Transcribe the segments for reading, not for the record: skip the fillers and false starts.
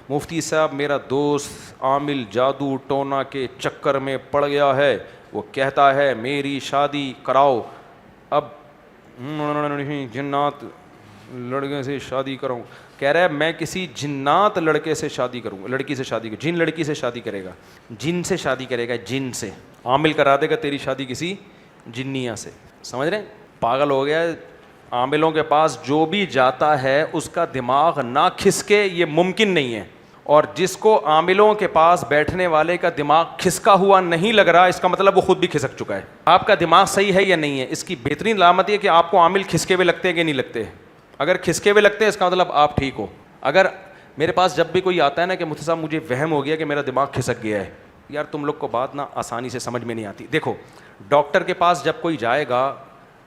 مفتی صاحب میرا دوست عامل جادو ٹونا کے چکر میں پڑ گیا ہے، وہ کہتا ہے میری شادی کراؤ، اب جنات لڑکے سے شادی کروں، کہہ رہا ہے میں کسی جنات لڑکے سے شادی کروں گا، لڑکی سے شادی کروں، جن لڑکی سے شادی کرے گا، جن سے شادی کرے گا، جن سے عامل کرا دے گا تیری شادی کسی جنیہ سے. سمجھ رہے ہیں؟ پاگل ہو گیا. عاملوں کے پاس جو بھی جاتا ہے اس کا دماغ نہ کھسکے یہ ممکن نہیں ہے، اور جس کو عاملوں کے پاس بیٹھنے والے کا دماغ کھسکا ہوا نہیں لگ رہا اس کا مطلب وہ خود بھی کھسک چکا ہے. آپ کا دماغ صحیح ہے یا نہیں ہے، اس کی بہترین علامت یہ کہ آپ کو عامل کھسکے ہوئے لگتے ہیں کہ نہیں لگتے. اگر کھسکے ہوئے لگتے ہیں اس کا مطلب آپ ٹھیک ہو. اگر میرے پاس جب بھی کوئی آتا ہے نا کہ مفتی صاحب مجھے وہم ہو گیا کہ میرا دماغ کھسک گیا ہے، یار تم لوگ کو بات نا آسانی سے سمجھ میں نہیں آتی. دیکھو ڈاکٹر کے پاس جب کوئی جائے گا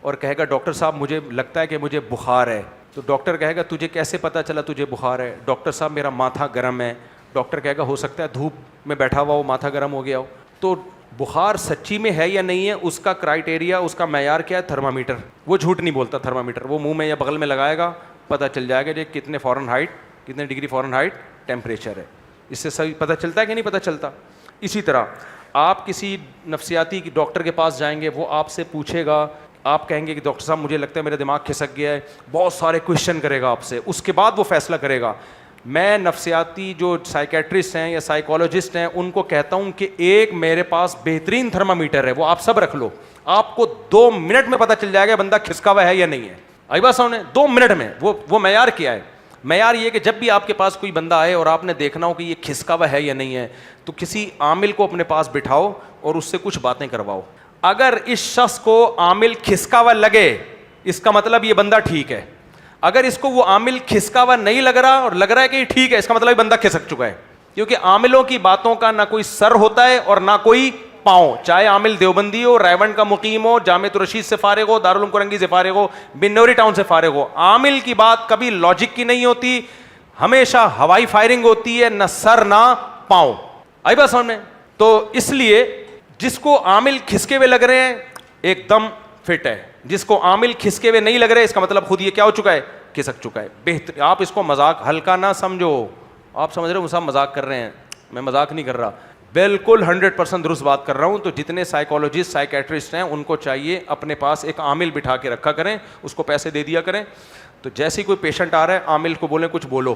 اور کہے گا ڈاکٹر صاحب مجھے لگتا ہے کہ مجھے بخار ہے، تو ڈاکٹر کہے گا تجھے کیسے پتہ چلا تجھے بخار ہے؟ ڈاکٹر صاحب میرا ماتھا گرم ہے. ڈاکٹر کہے گا ہو سکتا ہے دھوپ میں بیٹھا ہوا ہو ماتھا گرم ہو گیا ہو. تو بخار سچی میں ہے یا نہیں ہے اس کا کرائٹیریا، اس کا معیار کیا ہے؟ تھرمامیٹر. وہ جھوٹ نہیں بولتا تھرمامیٹر، وہ منہ میں یا بغل میں لگائے گا پتہ چل جائے گا کہ کتنے فارن ہائٹ، کتنے ڈگری فارن ہائٹ ٹیمپریچر ہے. اس سے صحیح پتہ چلتا ہے کہ نہیں پتہ چلتا. اسی طرح آپ کسی نفسیاتی ڈاکٹر کے پاس جائیں گے، وہ آپ سے پوچھے گا، آپ کہیں گے کہ ڈاکٹر صاحب مجھے لگتا ہے میرا دماغ کھسک گیا ہے، بہت سارے کویشچن کرے گا آپ سے، اس کے بعد وہ فیصلہ کرے گا. میں نفسیاتی جو سائیکیٹرسٹ ہیں یا سائیکالوجسٹ ہیں ان کو کہتا ہوں کہ ایک میرے پاس بہترین تھرمامیٹر ہے، وہ آپ سب رکھ لو، آپ کو 2 منٹ میں پتہ چل جائے گا بندہ کھسکا ہوا ہے یا نہیں ہے. آئی بات سامنے؟ 2 منٹ میں. وہ معیار کیا ہے؟ معیار یہ کہ جب بھی آپ کے پاس کوئی بندہ آئے اور آپ نے دیکھنا ہو کہ یہ کھسکا ہوا ہے یا نہیں ہے، تو کسی عامل کو اپنے پاس بٹھاؤ اور اس سے کچھ باتیں کرواؤ. اگر اس شخص کو عامل کھسکا ہوا لگے اس کا مطلب یہ بندہ ٹھیک ہے. اگر اس کو وہ عامل کھسکا ہوا نہیں لگ رہا اور لگ رہا ہے کہ یہ ٹھیک ہے، اس کا مطلب یہ بندہ کھسک چکا ہے. کیونکہ عاملوں کی باتوں کا نہ کوئی سر ہوتا ہے اور نہ کوئی پاؤں، چاہے عامل دیوبندی ہو، رائیونڈ کا مقیم ہو، جامعہ الرشید سے فارغ ہو، دارالعلوم کرنگی سے فارغ ہو، بنوری ٹاؤن سے فارغ ہو، عامل کی بات کبھی لاجک کی نہیں ہوتی، ہمیشہ ہوائی فائرنگ ہوتی ہے، نہ سر نہ پاؤں. آئی بات سمجھ میں؟ تو اس لیے جس کو عامل کھسکے ہوئے لگ رہے ہیں ایک دم فٹ ہے، جس کو عامل کھسکے ہوئے نہیں لگ رہے اس کا مطلب خود یہ کیا ہو چکا ہے؟ کھسک چکا ہے. بہتر آپ اس کو مذاق ہلکا نہ سمجھو. آپ سمجھ رہے ہو صاحب مذاق کر رہے ہیں، میں مذاق نہیں کر رہا، بالکل 100% درست بات کر رہا ہوں. تو جتنے سائیکالوجسٹ سائیکیٹرسٹ ہیں ان کو چاہیے اپنے پاس ایک عامل بٹھا کے رکھا کریں، اس کو پیسے دے دیا کریں. تو جیسے ہی کوئی پیشنٹ آ رہا ہے عامل کو بولیں کچھ بولو.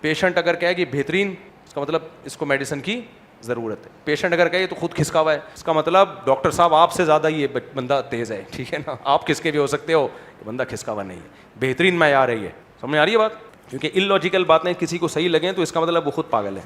پیشنٹ اگر کہے کہ بہترین، اس کا مطلب اس کو میڈیسن کی ضرورت ہے. پیشنٹ اگر کہے تو خود کھسکا ہوا ہے، اس کا مطلب ڈاکٹر صاحب آپ سے زیادہ یہ بندہ تیز ہے. ٹھیک ہے نا؟ آپ کھسکے بھی ہو سکتے ہو، بندہ کھسکا ہوا نہیں ہے. بہترین معیار ہے یہ. سمجھ آ رہی ہے بات؟ کیونکہ ان لاجیکل باتیں کسی کو صحیح لگیں تو اس کا مطلب وہ خود پاگل ہے.